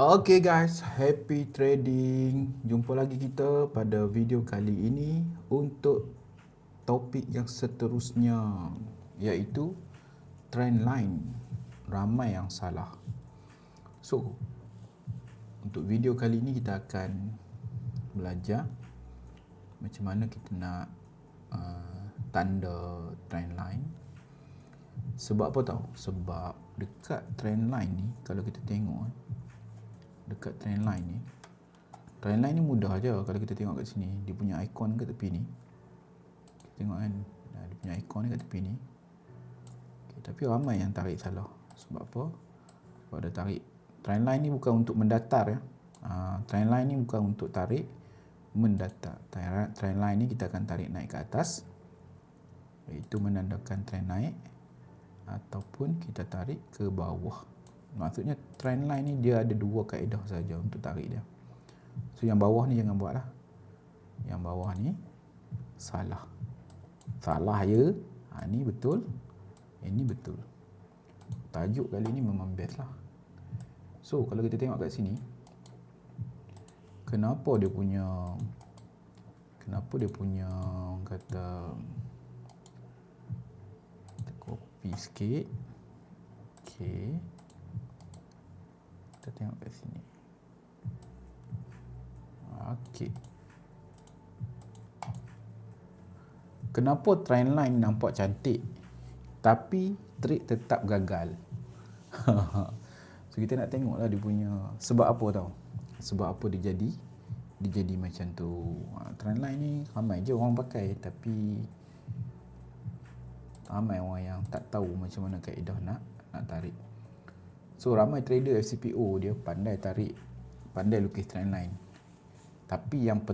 Okay guys, happy trading. Jumpa lagi kita pada video kali ini untuk topik yang seterusnya, iaitu trend line. Ramai yang salah. So, untuk video kali ini kita akan belajar macam mana kita nak tanda trend line. Sebab apa tahu? Sebab dekat trend line ni, kalau kita tengok dekat trend line ni mudah je. Kalau kita tengok kat sini, dia punya ikon kat tepi ni, kita tengok kan, dia punya ikon ni kat tepi ni. Okay, tapi ramai yang tarik salah. Sebab apa? Sebab dia tarik trend line ni bukan untuk mendatar ya. Trend line ni bukan untuk tarik mendatar. Trend line ni kita akan tarik naik ke atas, iaitu menandakan trend naik, ataupun kita tarik ke bawah. Maksudnya trend line ni dia ada dua kaedah saja untuk tarik dia. So yang bawah ni jangan buat lah. Yang bawah ni salah. Salah ya. Ni betul. Ini betul. Tajuk kali ni memang best lah. So kalau kita tengok kat sini, kenapa dia punya kata, kita copy sikit. Okay, kita tengok kat sini. Okey. Kenapa trend line nampak cantik tapi trade tetap gagal? So kita nak tengoklah dia punya sebab apa tahu. Sebab apa dia jadi macam tu. Trend line ni ramai je orang pakai, tapi ramai orang yang tak tahu macam mana kaedah nak tarik. So ramai trader FCPO dia pandai tarik, pandai lukis trend line. Tapi yang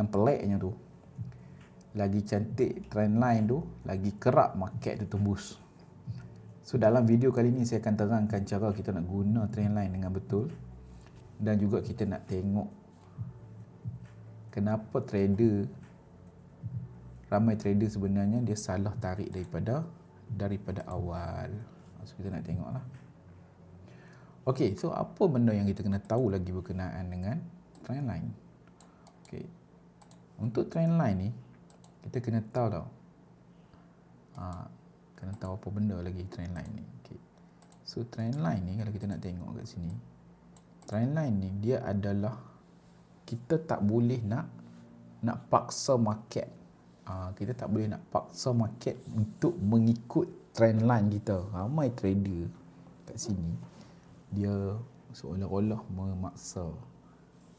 peliknya tu, lagi cantik trend line tu, lagi kerap market tu tembus. So dalam video kali ni saya akan terangkan cara kita nak guna trend line dengan betul, dan juga kita nak tengok kenapa ramai trader sebenarnya dia salah tarik daripada awal. So kita nak tengoklah. Okey, so apa benda yang kita kena tahu lagi berkenaan dengan trend line? Okey. Untuk trend line ni kita kena tahu tau. Kena tahu apa benda lagi trend line ni. Okey. So trend line ni kalau kita nak tengok kat sini, trend line ni dia adalah, kita tak boleh nak paksa market. Kita tak boleh nak paksa market untuk mengikut trend line kita. Ramai trader kat sini dia seolah-olah memaksa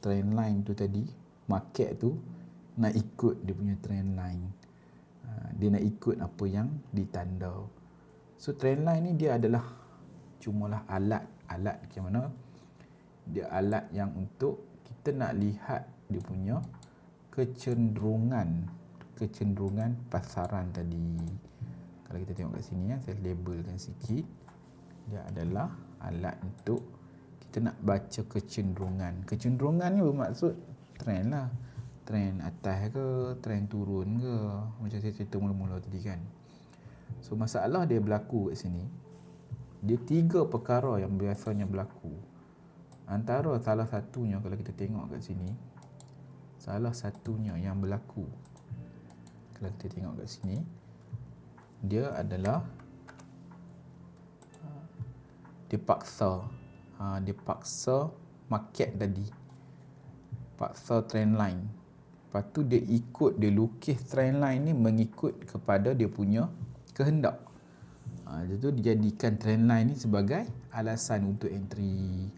trend line tu tadi, market tu nak ikut dia punya trend line. Dia nak ikut apa yang ditanda. So trend line ni dia adalah cumalah alat macam mana, dia alat yang untuk kita nak lihat dia punya kecenderungan pasaran tadi. Kalau kita tengok kat sini ya, saya labelkan sikit. Dia adalah alat untuk kita nak baca kecenderungan. Kecenderungan ni bermaksud trend lah. Trend atas ke, trend turun ke. Macam saya cerita mula-mula tadi kan. So masalah dia berlaku kat sini, dia tiga perkara yang biasanya berlaku. Antara salah satunya, kalau kita tengok kat sini, salah satunya yang berlaku, kalau kita tengok kat sini, dia adalah dia paksa market tadi, paksa trend line. Lepas tu dia lukis trend line ni mengikut kepada dia punya kehendak. Jadi dijadikan trend line ni sebagai alasan untuk entry.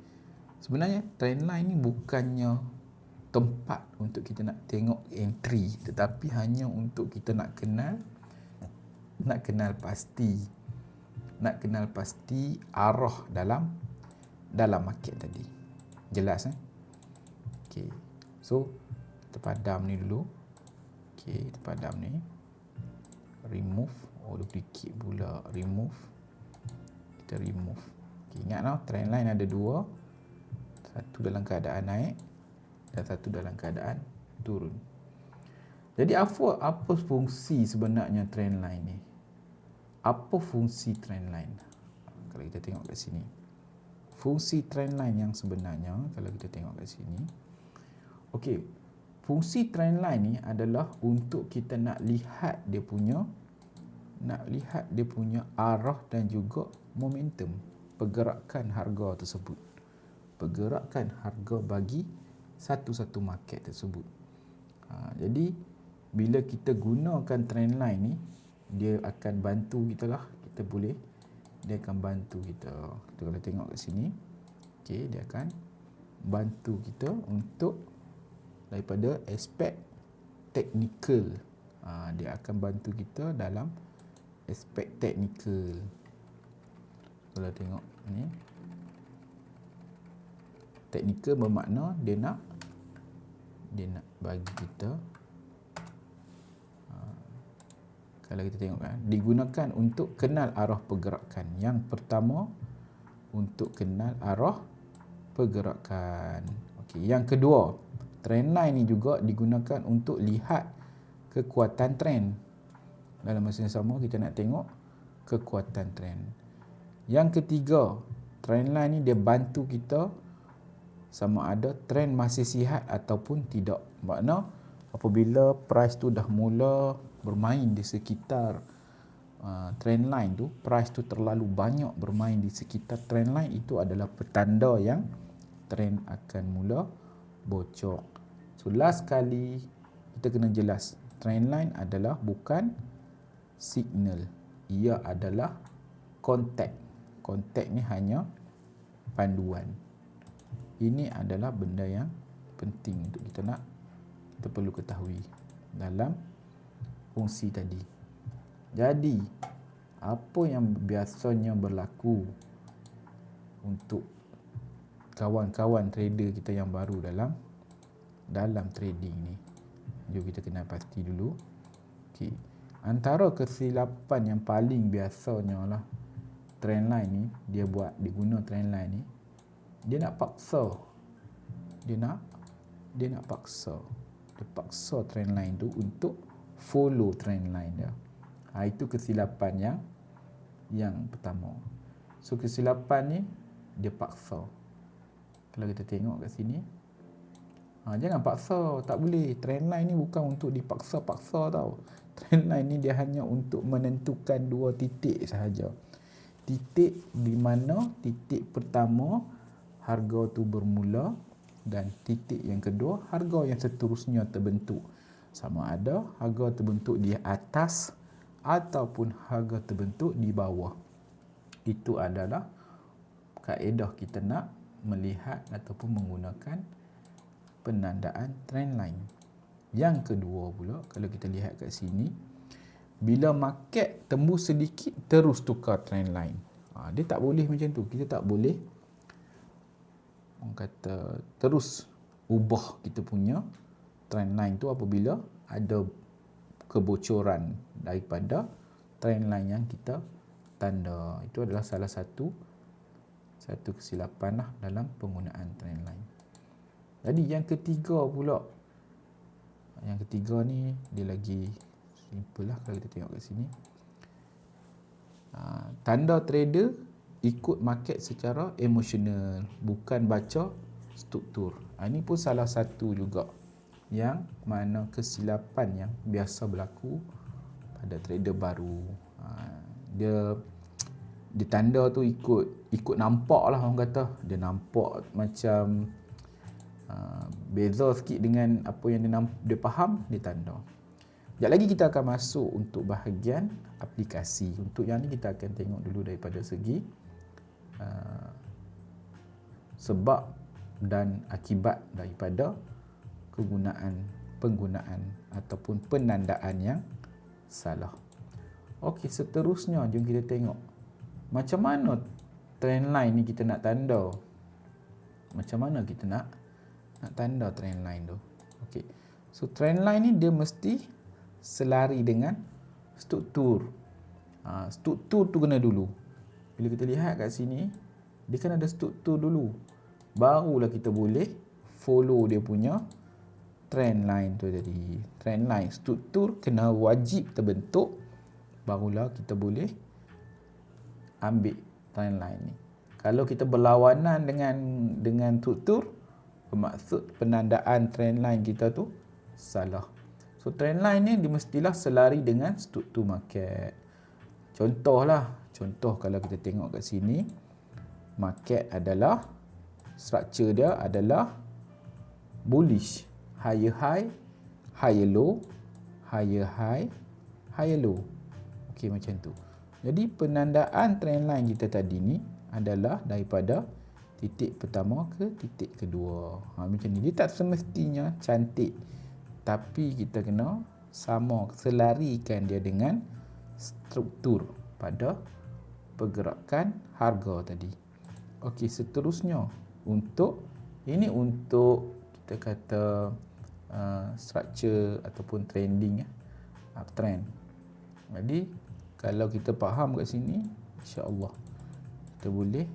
Sebenarnya trend line ni bukannya tempat untuk kita nak tengok entry, tetapi hanya untuk kita nak kenal pasti arah dalam market tadi. Jelas Okey. So kita padam ni dulu. Okey, kita padam ni. Remove. Duplicate pula. Remove. Kita remove. Okey, ingat trend line ada dua. Satu dalam keadaan naik dan satu dalam keadaan turun. Jadi apa fungsi sebenarnya trend line ni? Apa fungsi trend line? Kalau kita tengok kat sini, fungsi trendline yang sebenarnya kalau kita tengok kat sini. Okey, fungsi trendline ni adalah untuk kita nak lihat dia punya arah dan juga momentum pergerakan harga tersebut. Pergerakan harga bagi satu-satu market tersebut. Jadi bila kita gunakan trendline ni, dia akan bantu kita lah. Dia akan bantu kita. Kita kalau tengok kat sini, okey, dia akan bantu kita untuk daripada aspek teknikal. Dia akan bantu kita dalam aspek teknikal. Kalau tengok ni, teknikal bermakna dia nak bagi kita, kalau kita tengok kan, digunakan untuk kenal arah pergerakan. Yang pertama, untuk kenal arah pergerakan. Okey, yang kedua, trendline ni juga digunakan untuk lihat kekuatan trend. Dalam masa yang sama kita nak tengok kekuatan trend. Yang ketiga, trendline ni dia bantu kita sama ada trend masih sihat ataupun tidak. Makna apabila price tu dah mula bermain di sekitar trendline tu, price tu terlalu banyak bermain di sekitar trendline, itu adalah petanda yang trend akan mula bocor. So last kali kita kena jelas, trendline adalah bukan signal, ia adalah kontek. Kontek ni hanya panduan. Ini adalah benda yang penting untuk kita perlu ketahui dalam fungsi tadi. Jadi, apa yang biasanya berlaku untuk kawan-kawan trader kita yang baru dalam trading ni? Jom kita kena pasti dulu. Okey. Antara kesilapan yang paling biasanya lah trendline ni, dia guna trendline ni, dia nak paksa. Dia paksa trendline tu untuk follow trendline dia. Itu kesilapan yang pertama. So kesilapan ni dia paksa. Kalau kita tengok kat sini, jangan paksa, tak boleh. Trendline ni bukan untuk dipaksa-paksa tau. Trendline ni dia hanya untuk menentukan dua titik sahaja. Titik di mana titik pertama harga tu bermula dan titik yang kedua harga yang seterusnya terbentuk. Sama ada harga terbentuk di atas ataupun harga terbentuk di bawah. Itu adalah kaedah kita nak melihat ataupun menggunakan penandaan trendline. Yang kedua pula, kalau kita lihat kat sini, bila market tembus sedikit terus tukar trendline. Dia tak boleh macam tu. Kita tak boleh terus ubah kita punya trendline tu apabila ada kebocoran daripada trendline yang kita tanda. Itu adalah salah satu kesilapan lah dalam penggunaan trendline. Jadi yang ketiga pula, yang ketiga ni dia lagi simple lah kalau kita tengok kat sini. Tanda trader ikut market secara emosional, bukan baca struktur. Ini pun salah satu juga yang mana kesilapan yang biasa berlaku pada trader baru. Dia tanda tu ikut nampak lah, orang kata. Dia nampak macam beza sikit dengan apa yang dia faham, dia tanda. Sekejap lagi kita akan masuk untuk bahagian aplikasi. Untuk yang ni kita akan tengok dulu daripada segi sebab dan akibat daripada penggunaan ataupun penandaan yang salah. Okey, seterusnya jom kita tengok macam mana trendline ni kita nak tanda. Macam mana kita nak tanda trendline tu. Okey. So trendline ni dia mesti selari dengan struktur. Struktur tu kena dulu. Bila kita lihat kat sini, dia kan ada struktur dulu. Barulah kita boleh follow dia punya trendline tu tadi. Trendline, struktur kena wajib terbentuk, barulah kita boleh ambil trendline ni. Kalau kita berlawanan dengan struktur, bermaksud penandaan trendline kita tu salah. So trendline ni dia mestilah selari dengan struktur market. Contoh kalau kita tengok kat sini, market adalah structure dia adalah bullish, higher high, higher low, higher high, higher low. Okey, macam tu. Jadi penandaan trendline kita tadi ni adalah daripada titik pertama ke titik kedua. Macam ni. Dia tak semestinya cantik, tapi kita kena selarikan dia dengan struktur pada pergerakan harga tadi. Okey, seterusnya untuk kita kata structure ataupun trending, uptrend. Jadi kalau kita faham kat sini, insya-Allah kita boleh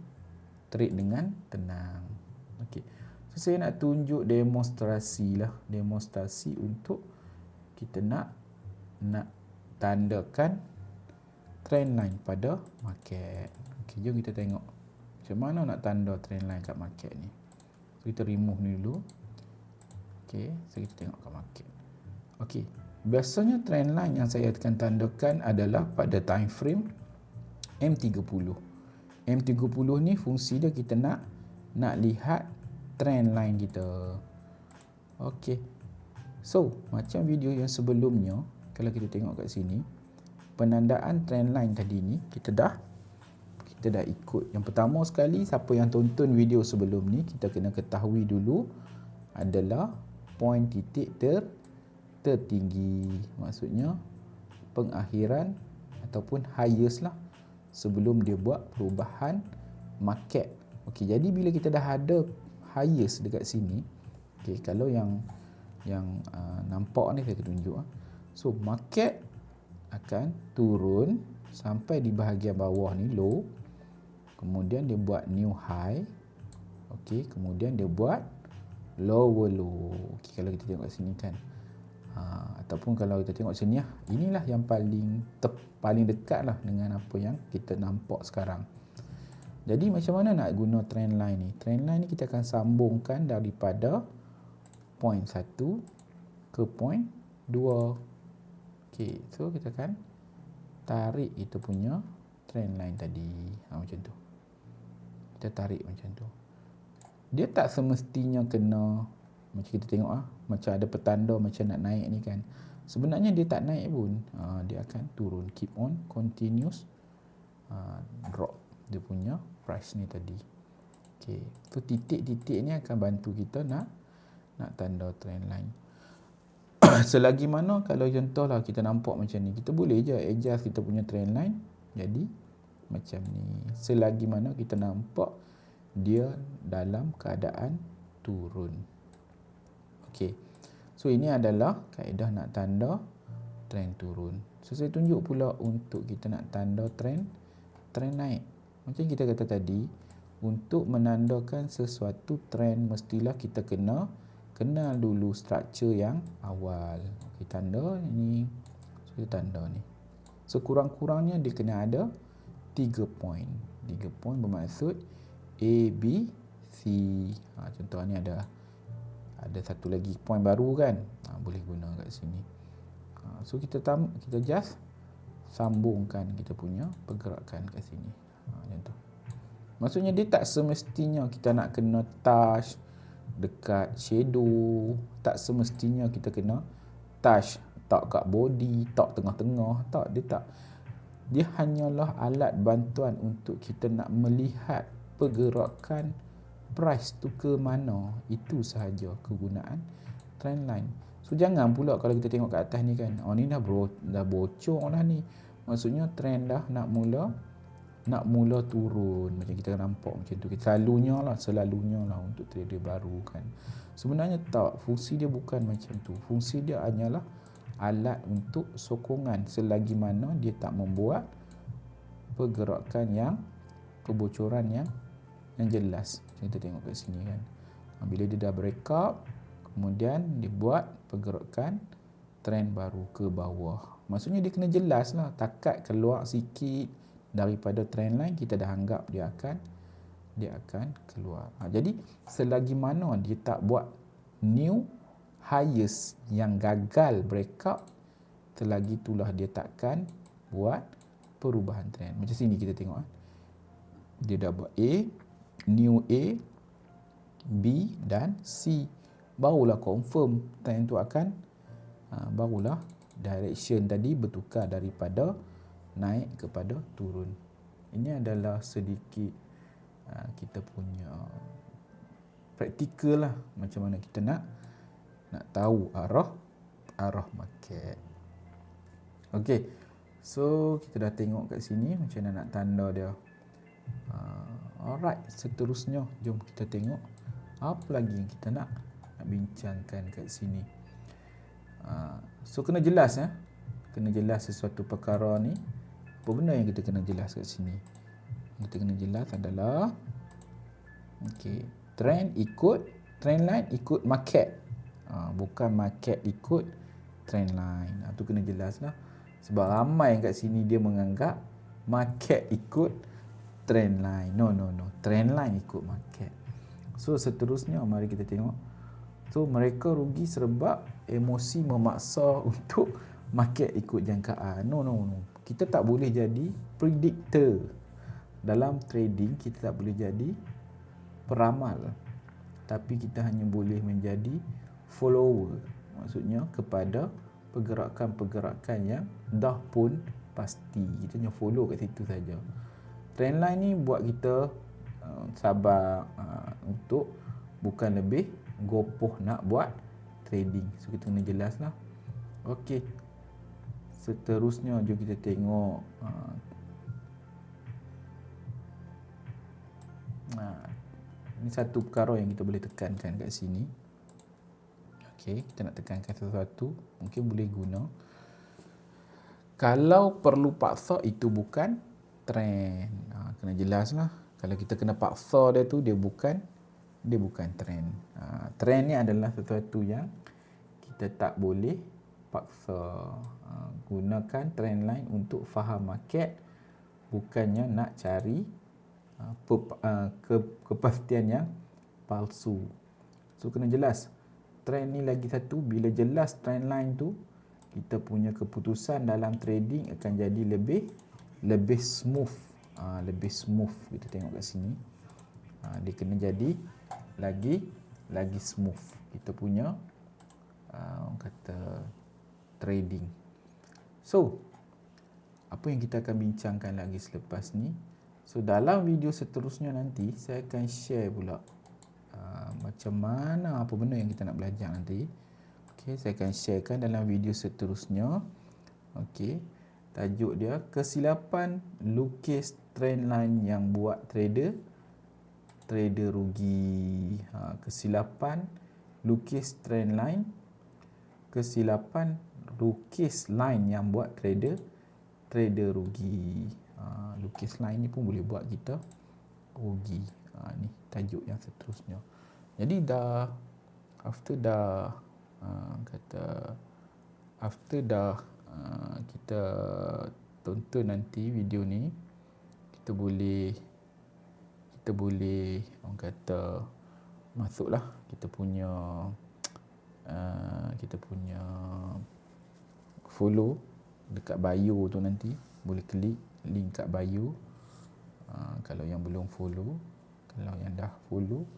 trade dengan tenang. Okey. So saya nak tunjuk demonstrasi untuk kita nak tandakan trend line pada market. Okey, jom kita tengok macam mana nak tanda trend line kat market ni. So kita remove ni dulu. Okey, so kita tengok kat market. Okey, biasanya trend line yang saya akan tandakan adalah pada time frame M30. M30 ni fungsi dia kita nak lihat trend line kita. Okey. So, macam video yang sebelumnya, kalau kita tengok kat sini, penandaan trend line tadi ni kita dah ikut. Yang pertama sekali, siapa yang tonton video sebelum ni, kita kena ketahui dulu adalah point titik tertinggi. Maksudnya pengakhiran ataupun highest lah sebelum dia buat perubahan market. Okey, jadi bila kita dah ada highest dekat sini, okey, kalau yang nampak ni saya tunjuk. So market akan turun sampai di bahagian bawah ni low, kemudian dia buat new high. Okey, kemudian dia buat lower low. Okey, kalau kita tengok kat sini kan, ataupun kalau kita tengok sini, inilah yang paling dekat lah dengan apa yang kita nampak sekarang. Jadi macam mana nak guna trend line ni? Trend line ni kita akan sambungkan daripada point 1 ke point 2. Okey, so kita akan tarik itu punya trend line tadi. Macam tu. Kita tarik macam tu. Dia tak semestinya kena macam kita tengok macam ada petanda macam nak naik ni kan. Sebenarnya dia tak naik pun. Dia akan turun. Keep on continuous drop dia punya price ni tadi. Okey. So titik-titik ni akan bantu kita nak tanda trend line. Selagi mana kalau contohlah kita nampak macam ni, kita boleh je adjust kita punya trend line jadi macam ni. Selagi mana kita nampak dia dalam keadaan turun. Okey. So ini adalah kaedah nak tanda trend turun. So saya tunjuk pula untuk kita nak tanda trend naik. Macam kita kata tadi, untuk menandakan sesuatu trend mestilah kita kenal dulu struktur yang awal. Okey, tanda ini. So kita tanda ni. So kurang-kurangnya dia kena ada 3 point. 3 point bermaksud A, B, C. Contoh ni ada satu lagi point baru kan. Boleh guna kat sini. So kita just sambungkan kita punya pergerakan kat sini. Macam tu. Maksudnya dia tak semestinya kita nak kena touch dekat shadow. Tak semestinya kita kena touch tak kat body, tak tengah-tengah. Tak, dia tak. Dia hanyalah alat bantuan untuk kita nak melihat pergerakan price tu ke mana. Itu sahaja kegunaan trend line. So jangan pula kalau kita tengok kat atas ni kan, ni dah bocor dah ni. Maksudnya trend dah nak mula turun. Macam kita nampak macam tu. Selalunya lah untuk trader baru kan. Sebenarnya tak, fungsi dia bukan macam tu. Fungsi dia hanyalah alat untuk sokongan selagi mana dia tak membuat pergerakan yang kebocoran yang jelas. Kita tengok kat sini kan. Bila dia dah break up, kemudian dia buat pergerakan trend baru ke bawah. Maksudnya dia kena jelas lah. Takat keluar sikit daripada trend line, kita dah anggap dia akan dia akan keluar. Jadi selagi mana dia tak buat new highest yang gagal breakout, selagi itulah dia takkan buat perubahan trend. Macam sini kita tengok. Dia dah buat A, new A, B dan C. Barulah confirm trend tu akan, barulah direction tadi bertukar daripada naik kepada turun. Ini adalah sedikit kita punya praktikal lah, macam mana kita nak tahu arah market. Okey. So kita dah tengok kat sini macam mana nak tanda dia. Alright, seterusnya jom kita tengok apa lagi yang kita nak bincangkan kat sini. So kena jelas kena jelas sesuatu perkara ni. Apa benda yang kita kena jelas kat sini? Yang kita kena jelas adalah trend line ikut market. Bukan market ikut trend line. Tu kena jelas lah. Sebab ramai yang kat sini dia menganggap market ikut trend line. No. Trend line ikut market. So seterusnya mari kita tengok. So mereka rugi sebab emosi memaksa untuk market ikut jangkaan. No. Kita tak boleh jadi predictor. Dalam trading kita tak boleh jadi peramal. Tapi kita hanya boleh menjadi follower. Maksudnya kepada pergerakan-pergerakan yang dah pun pasti. Kita hanya follow kat situ saja. Trendline ni buat kita sabar untuk bukan lebih gopoh nak buat trading. So kita kena jelas lah. Okey. Seterusnya jom kita tengok ini satu perkara yang kita boleh tekankan kat sini. Okey, kita nak tekankan sesuatu, mungkin boleh guna. Kalau perlu paksa itu bukan trend. Kena jelas lah. Kalau kita kena paksa dia tu, dia bukan trend. Trend ni adalah sesuatu yang kita tak boleh paksa. Gunakan trend line untuk faham market, bukannya nak cari kepastian yang palsu. So kena jelas. Trend ni lagi satu, bila jelas trend line tu, kita punya keputusan dalam trading akan jadi lebih smooth. Lebih smooth. Kita tengok kat sini. Dia kena jadi lagi smooth. Kita punya orang kata trading. So, apa yang kita akan bincangkan lagi selepas ni? So, dalam video seterusnya nanti, saya akan share pula macam mana, apa benda yang kita nak belajar nanti. Okey, saya akan sharekan dalam video seterusnya. Okey, tajuk dia kesilapan lukis trendline yang buat trader rugi. Kesilapan lukis trendline, kesilapan lukis line yang buat trader rugi. Lukis line ni pun boleh buat kita rugi. Ni tajuk yang seterusnya. Jadi after kita tonton nanti video ni, kita boleh orang kata masuklah kita punya follow dekat bio tu, nanti boleh klik link kat bio. Kalau yang belum follow, kalau yang dah follow,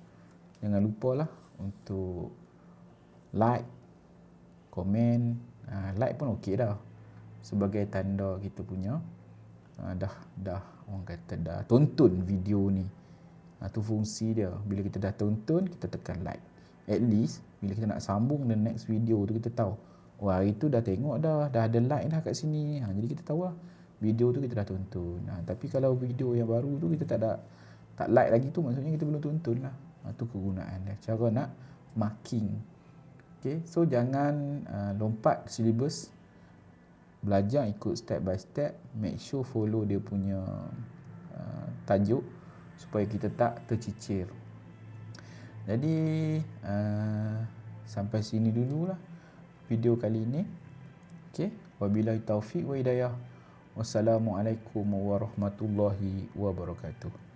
jangan lupalah untuk like, komen. Like pun okey dah, sebagai tanda kita punya dah orang kata dah tonton video ni. Tu fungsi dia. Bila kita dah tonton, kita tekan like. At least bila kita nak sambung the next video tu, kita tahu, hari tu dah tengok dah ada like dah kat sini. Jadi kita tahu lah video tu kita dah tonton. Tapi kalau video yang baru tu kita tak like lagi, tu maksudnya kita belum tonton lah. Tu kegunaan dia, cara nak marking. Okay, so jangan lompat silibus. Belajar ikut step by step. Make sure follow dia punya tajuk supaya kita tak tercicir. Jadi sampai sini dululah video kali ini. Okay, wabillahi taufik wa hidayah. Wassalamualaikum warahmatullahi wabarakatuh.